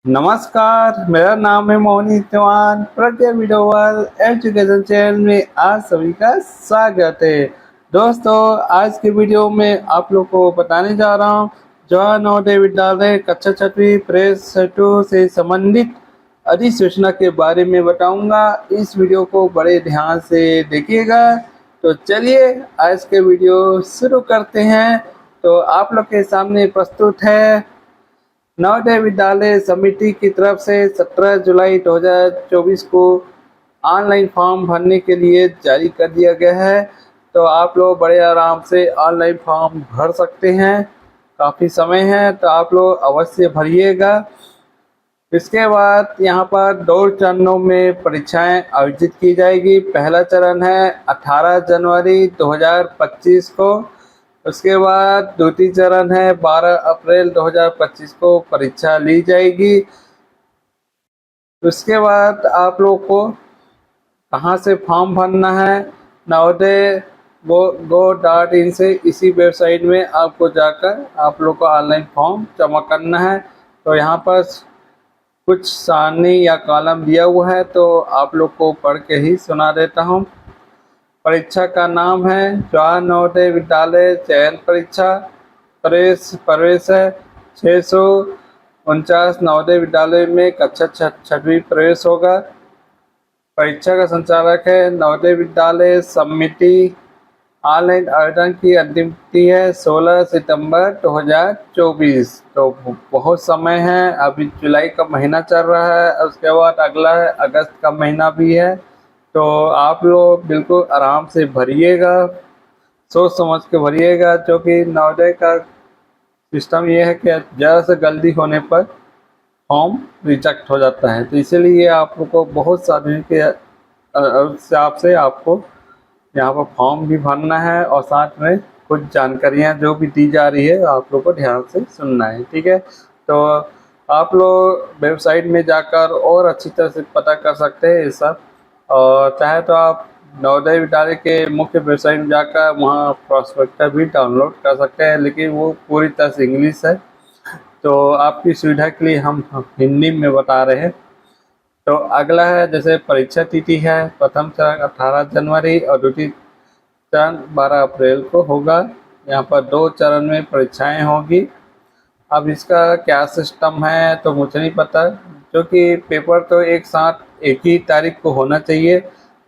नमस्कार, मेरा नाम है मोहनी चौहान। प्रज्ञा विडोवल एजुकेशन चैनल में आप सभी का स्वागत है। दोस्तों, आज के वीडियो में आप लोग को बताने जा रहा हूँ जवाहर नवोदय विद्यालय कक्षा छठवीं प्रेस टू से संबंधित अधिसूचना के बारे में बताऊंगा। इस वीडियो को बड़े ध्यान से देखिएगा। तो चलिए आज के वीडियो शुरू करते हैं। तो आप लोग के सामने प्रस्तुत है नवोदय विद्यालय समिति की तरफ से 17 जुलाई 2024 को ऑनलाइन फॉर्म भरने के लिए जारी कर दिया गया है। तो आप लोग बड़े आराम से ऑनलाइन फॉर्म भर सकते हैं। काफ़ी समय है, तो आप लोग अवश्य भरिएगा। इसके बाद यहाँ पर 2 चरणों में परीक्षाएं आयोजित की जाएगी। पहला चरण है 18 जनवरी 2025 को। उसके बाद द्वितीय चरण है 12 अप्रैल 2025 को परीक्षा ली जाएगी। उसके बाद आप लोग को कहाँ से फॉर्म भरना है, नवोदय go.in से इसी वेबसाइट में आपको जाकर आप लोग को ऑनलाइन फॉर्म जमा करना है। तो यहाँ पर कुछ सारणी या कॉलम दिया हुआ है, तो आप लोग को पढ़ के ही सुना देता हूँ। परीक्षा का नाम है जवाहर नवोदय विद्यालय चयन परीक्षा। प्रवेश है 649 नवोदय विद्यालय में कक्षा छठवीं प्रवेश होगा। परीक्षा का संचालक है नवोदय विद्यालय समिति। ऑनलाइन आवेदन की अंतिम तिथि है 16 सितंबर 2024। तो बहुत समय है, अभी जुलाई का महीना चल रहा है, उसके बाद अगला है अगस्त का महीना भी है। तो आप लोग बिल्कुल आराम से भरिएगा, सोच समझ के भरिएगा, क्योंकि नवोदय का सिस्टम ये है कि ज़्यादा से गलती होने पर फॉर्म रिजेक्ट हो जाता है। तो इसीलिए आप लोग को बहुत सावधानी के हिसाब से आपको यहाँ पर फॉर्म भी भरना है और साथ में कुछ जानकारियाँ जो भी दी जा रही है आप लोग को ध्यान से सुनना है, ठीक है। तो आप लोग वेबसाइट में जाकर और अच्छी तरह से पता कर सकते हैं ये सब, और चाहे तो आप नवोदय विद्यालय के मुख्य वेबसाइट में जाकर वहाँ प्रॉस्पेक्टस भी डाउनलोड कर सकते हैं, लेकिन वो पूरी तरह से इंग्लिश है, तो आपकी सुविधा के लिए हम हिंदी में बता रहे हैं। तो अगला है जैसे परीक्षा तिथि है, प्रथम चरण 18 जनवरी और द्वितीय चरण 12 अप्रैल को होगा। यहाँ पर 2 चरण में परीक्षाएं होगी। अब इसका क्या सिस्टम है तो मुझे नहीं पता, क्योंकि पेपर तो एक साथ एक ही तारीख को होना चाहिए,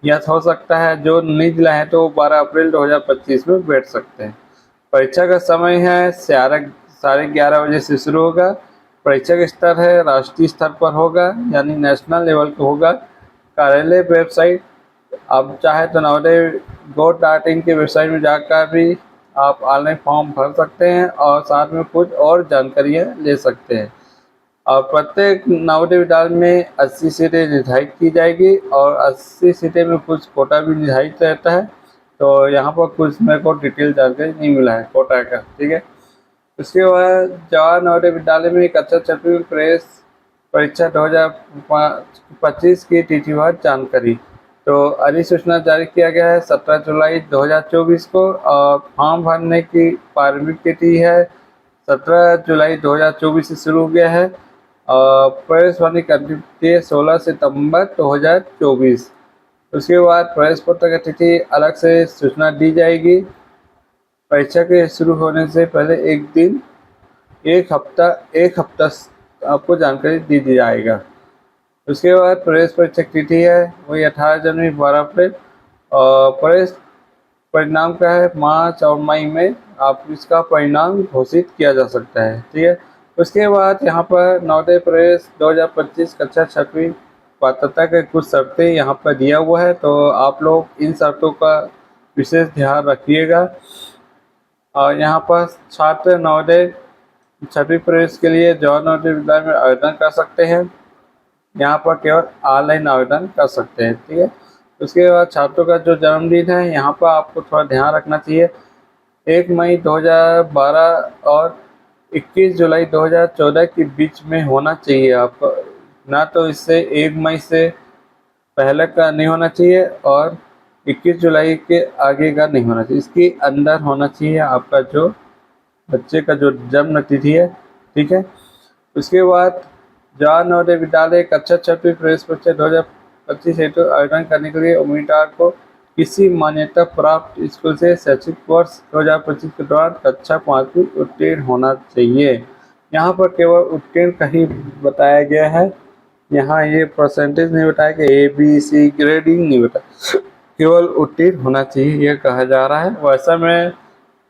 या हो सकता है जो नहीं दिला है तो 12 अप्रैल 2025 में बैठ सकते हैं। परीक्षा का समय है 11:30 बजे से शुरू होगा। परीक्षा का स्तर है राष्ट्रीय स्तर पर होगा, यानी नेशनल लेवल पे होगा। कार्यालय वेबसाइट आप चाहे तो नवोदय go.in की वेबसाइट में जाकर भी आप ऑनलाइन फॉर्म भर सकते हैं और साथ में कुछ और जानकारियाँ ले सकते हैं। और प्रत्येक नवोदय विद्यालय में 80 सीटें निर्धारित की जाएगी और 80 सीटें में कुछ कोटा भी निर्धारित रहता है। तो यहाँ पर कुछ मेरे को डिटेल जानकारी नहीं मिला है कोटा का, ठीक है। उसके बाद जवाहर नवोदय विद्यालय में कक्षा छठवीं प्रेस परीक्षा 2025 की तिथिवार जानकारी। तो अधिसूचना जारी किया गया है 17 जुलाई 2024 को, और फॉर्म भरने की प्रारंभिक तिथि है 17 जुलाई 2024 से शुरू हो गया है। प्रवेश भरने की अंतिम तिथि है 16 सितंबर 2024। उसके बाद प्रवेश पत्र की तिथि अलग से सूचना दी जाएगी। परीक्षा के शुरू होने से पहले एक हफ्ता आपको जानकारी दी जाएगा। उसके बाद प्रवेश परीक्षा की तिथि है वही 18 जनवरी 12 अप्रैल, और प्रवेश परिणाम का है मार्च और मई में आप इसका परिणाम घोषित किया जा सकता है, ठीक है। उसके बाद यहाँ पर नवोदय प्रवेश 2025 कक्षा छठवीं पात्रता के कुछ शर्तें यहाँ पर दिया हुआ है, तो आप लोग इन शर्तों का विशेष ध्यान रखिएगा। और यहाँ पर छात्र नवोदय छठवीं प्रवेश के लिए जवाहर नवोदय विद्यालय में आवेदन कर सकते हैं। यहाँ पर केवल ऑनलाइन आवेदन कर सकते हैं, ठीक है। उसके बाद छात्रों का जो जन्मदिन है यहाँ पर आपको थोड़ा ध्यान रखना चाहिए। 1 मई 2012 और 21 जुलाई 2014 के बीच में होना चाहिए आपको, ना तो इससे 1 मई से पहले का नहीं होना चाहिए और 21 जुलाई के आगे का नहीं होना चाहिए। इसके अंदर होना चाहिए आपका जो बच्चे का जो जन्म तिथि है, ठीक है। उसके बाद जवाहर नवोदय विद्यालय कक्षा 6वीं प्रवेश परीक्षा 2025 हेतु आवेदन करने के लिए उम्मीदवार को किसी मान्यता प्राप्त स्कूल से शैक्षिक वर्ष 2025 के दौरान कक्षा 5वीं उत्तीर्ण होना चाहिए। यहाँ पर केवल उत्तीर्ण का ही बताया गया है, यहाँ ये परसेंटेज नहीं बताया कि ABC ग्रेडिंग नहीं बताया, केवल उत्तीर्ण होना चाहिए ये कहा जा रहा है। वैसा में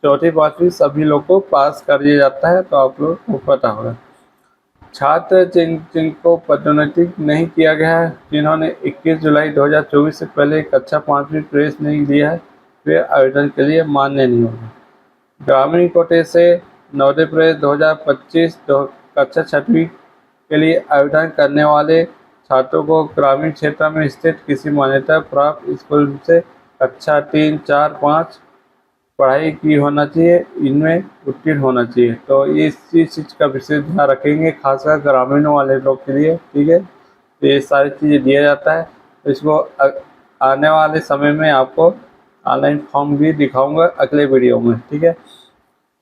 चौथी पाँचवीं सभी लोग को पास कर दिया जाता है, तो आप लोग को पता होगा। छात्र जिनको पदोन्नति नहीं किया गया है, जिन्होंने 21 जुलाई 2024 से पहले कक्षा 5वीं प्रवेश नहीं लिया है, वे आवेदन के लिए मान्य नहीं होंगे। ग्रामीण कोटे से नवोदय प्रवेश 2025 कक्षा 6वीं के लिए आवेदन करने वाले छात्रों को ग्रामीण क्षेत्र में स्थित किसी मान्यता प्राप्त स्कूल से कक्षा 3, 4, 5 पढ़ाई की होना चाहिए, इनमें उत्तीर्ण होना चाहिए। तो इस चीज़ का विशेष ध्यान रखेंगे, खासकर ग्रामीणों वाले लोग के लिए, ठीक है। तो ये सारी चीज़ें दिया जाता है, तो इसको आने वाले समय में आपको ऑनलाइन फॉर्म भी दिखाऊंगा अगले वीडियो में, ठीक है।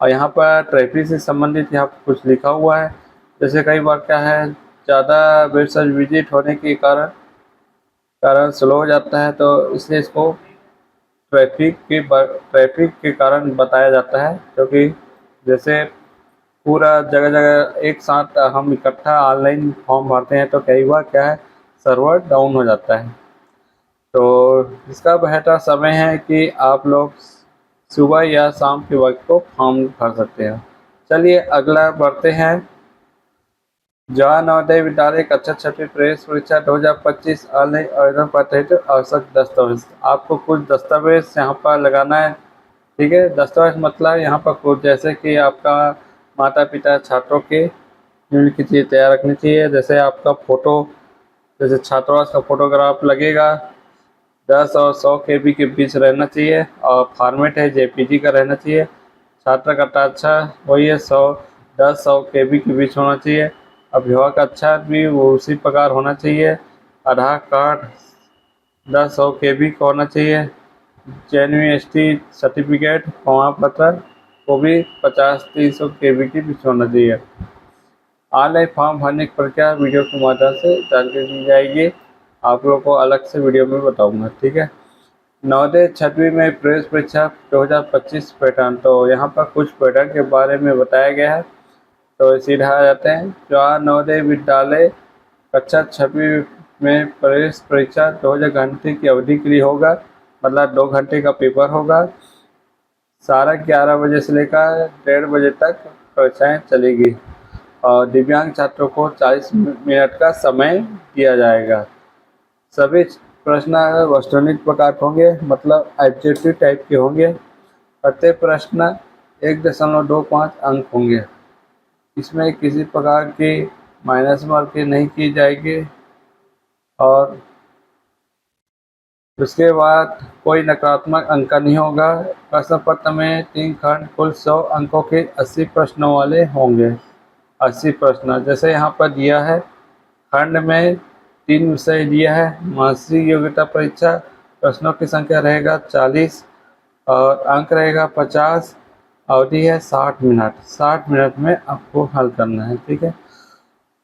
और यहाँ पर ट्रैफिक से संबंधित यहाँ पर कुछ लिखा हुआ है, जैसे कई बार क्या है, ज़्यादा वेबसाइट विजिट होने के कारण स्लो हो जाता है, तो इसलिए इसको ट्रैफिक के कारण बताया जाता है, क्योंकि जैसे पूरा जगह जगह एक साथ हम इकट्ठा ऑनलाइन फॉर्म भरते हैं, तो कई बार क्या है, सर्वर डाउन हो जाता है। तो इसका बेहतर समय है कि आप लोग सुबह या शाम के वक्त को फॉर्म भर सकते हैं। चलिए अगला बढ़ते हैं। जवाहर नवोदय विद्यालय कक्षा 6वीं प्रवेश परीक्षा 2025 ऑनलाइन आवेदन पत्र हेतु आवश्यक दस्तावेज। आपको कुछ दस्तावेज यहाँ पर लगाना है, ठीक है। दस्तावेज मतलब यहाँ पर कुछ, जैसे कि आपका माता पिता छात्रों के की चीज़ तैयार रखनी चाहिए, जैसे आपका फ़ोटो, जैसे छात्रावास का फोटोग्राफ लगेगा, 10 और 100 KB के बीच रहना चाहिए, और फॉर्मेट है JPG का रहना चाहिए। छात्र का अच्छा वही है 10-100 KB के बीच होना चाहिए। अभिभावक का अच्छा भी वो उसी प्रकार होना चाहिए। आधार कार्ड 10-100 KB का होना चाहिए। JNVST सर्टिफिकेट प्रमाण पत्र वो भी 50-300 KB के बीच होना चाहिए। ऑनलाइन फॉर्म भरने की प्रक्रिया वीडियो के माध्यम से जानकारी दी जाएगी, आप लोगों को अलग से वीडियो में बताऊंगा, ठीक है। नवोदय 6वीं में प्रवेश परीक्षा 2025 पैटर्न, तो यहाँ पर कुछ पैटर्न के बारे में बताया गया है, तो सीधा आ जाते हैं। जवाहर नवोदय विद्यालय कक्षा 6वीं में प्रवेश परीक्षा 2000 घंटे की अवधि के लिए होगा, मतलब 2 घंटे का पेपर होगा। 11:30 बजे से लेकर 1:30 बजे तक परीक्षाएँ चलेगी, और दिव्यांग छात्रों को 40 मिनट का समय दिया जाएगा। सभी प्रश्न वस्तुनिष्ठ प्रकार के होंगे, मतलब ऑब्जेक्टिव टाइप के होंगे। प्रत्येक प्रश्न 1.25 अंक होंगे। इसमें किसी प्रकार की माइनस मार्किंग नहीं की जाएगी, और उसके बाद कोई नकारात्मक अंक नहीं होगा। प्रश्न पत्र में 3 खंड कुल 100 अंकों के 80 प्रश्नों वाले होंगे। 80 प्रश्न जैसे यहाँ पर दिया है, खंड में 3 विषय दिया है। मानसिक योग्यता परीक्षा, प्रश्नों की संख्या रहेगा 40 और अंक रहेगा 50। अवधि है 60 मिनट। 60 मिनट में आपको हल करना है, ठीक है।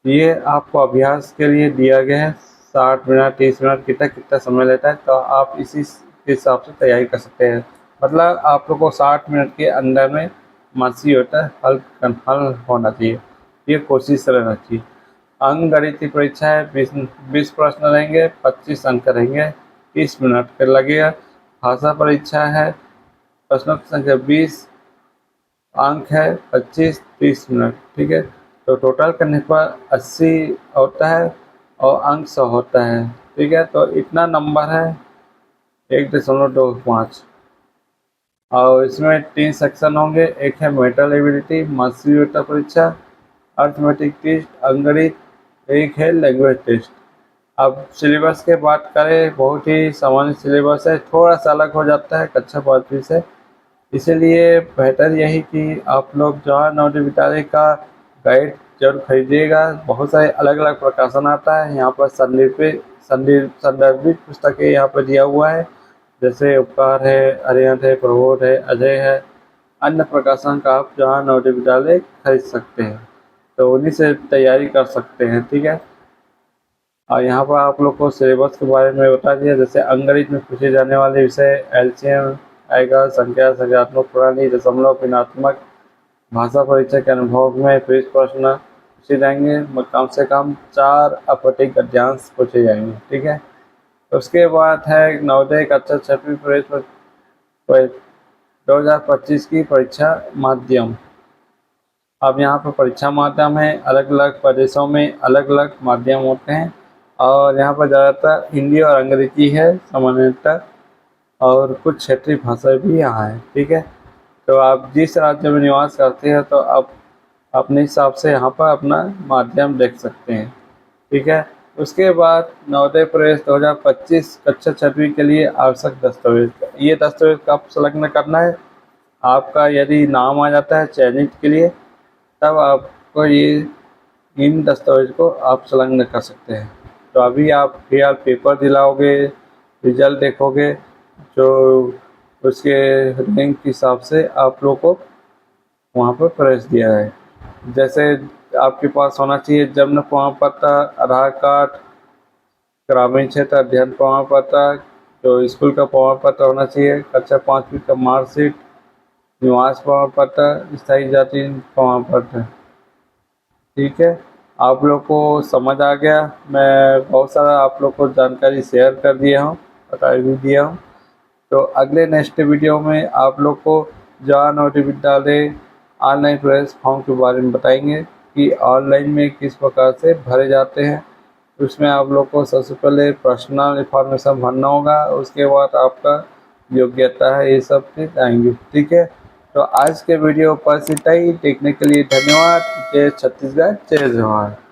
ये आपको अभ्यास के लिए दिया गया है। 60 मिनट 30 मिनट कितना समय लेता है, तो आप इसी के हिसाब से तैयारी कर सकते हैं। मतलब आप लोग को 60 मिनट के अंदर में मानसिक योग्यता हल होना चाहिए, ये कोशिश रहना चाहिए। अंक गणितीय परीक्षा है, 20 प्रश्न रहेंगे, 25 अंक रहेंगे, 30 मिनट का लगेगा। भाषा परीक्षा है, प्रश्नों की संख्या 20, अंक है 25-30 मिनट, ठीक है। तो टोटल करने पर 80 होता है और अंक 100 होता है, ठीक है। तो इतना नंबर है 1.25। और इसमें 3 सेक्शन होंगे। एक है मेंटल एबिलिटी मानसिक योग्यता परीक्षा, अर्थमेटिक टेस्ट, अंकगणित, एक है लैंग्वेज टेस्ट। अब सिलेबस के बात करें, बहुत ही सामान्य सिलेबस है, थोड़ा सा अलग हो जाता है कक्षा 5वीं से, इसीलिए बेहतर यही कि आप लोग जवाहर नवोदय विद्यालय का गाइड जरूर खरीदिएगा। बहुत सारे अलग अलग प्रकाशन आता है, यहाँ पर संदर्भित पुस्तकें यहाँ पर दिया हुआ है, जैसे उपकार है, अरिहंत है, प्रबोध है, अजय है। अन्य प्रकाशन का आप जवाहर नवोदय विद्यालय खरीद सकते हैं। तो उन्हीं से तैयारी कर सकते हैं, ठीक है। और यहाँ पर आप लोग को सिलेबस के बारे में बता दिया, जैसे अंग्रेजी में पूछे जाने वाले विषय एलसीएम आएगा, संख्या, संख्यात्मक प्रणाली, दशमलव, भिन्नात्मक, भाषा परीक्षा के अनुभव में 20 प्रश्न पूछे जाएंगे, कम से कम 4 अपठित गद्यांश पूछे जाएंगे, ठीक है। उसके बाद है नवोदय कक्षा 6वीं प्रवेश 2025 की परीक्षा माध्यम। अब यहाँ पर परीक्षा माध्यम है, अलग अलग प्रदेशों में अलग अलग माध्यम होते हैं और यहाँ पर ज़्यादातर हिंदी और अंग्रेजी है सामान्यतः, और कुछ क्षेत्रीय भाषा भी यहाँ है, ठीक है। तो आप जिस राज्य में निवास करते हैं तो आप अपने हिसाब से यहाँ पर अपना माध्यम देख सकते हैं, ठीक है। उसके बाद नवोदय प्रवेश 2025 कक्षा 6वीं के लिए आवश्यक दस्तावेज, ये दस्तावेज कब संलग्न करना है, आपका यदि नाम आ जाता है चयनित के लिए तब आपको ये इन दस्तावेज को आप संलग्न कर सकते हैं। तो अभी आप फिलहाल पेपर दिलाओगे, रिजल्ट देखोगे, जो उसके रैंक के हिसाब से आप लोग को वहाँ पर प्रवेश दिया है। जैसे आपके पास होना चाहिए जन्म प्रमाण पत्र, आधार कार्ड, ग्रामीण क्षेत्र अध्ययन प्रमाण पत्र, जो स्कूल का प्रमाण पत्र होना चाहिए, कक्षा 5वीं का मार्कशीट, निवास प्रमाण पत्र, स्थायी जाति प्रमाण पत्र, ठीक है। आप लोग को समझ आ गया, मैं बहुत सारा आप लोग को जानकारी शेयर कर दिया हूँ, बता भी दिया हूँ। तो अगले नेक्स्ट वीडियो में आप लोग को जवाहर नवोदय विद्यालय ऑनलाइन प्रवेश फॉर्म के बारे में बताएंगे कि ऑनलाइन में किस प्रकार से भरे जाते हैं। उसमें आप लोग को सबसे पहले पर्सनल इंफॉर्मेशन भरना होगा, उसके बाद आपका योग्यता है, ये सब चीज़ आएंगी, ठीक है। तो आज के वीडियो पर इतना ही। देखने के लिए धन्यवाद। जय छत्तीसगढ़, जय जवाहर।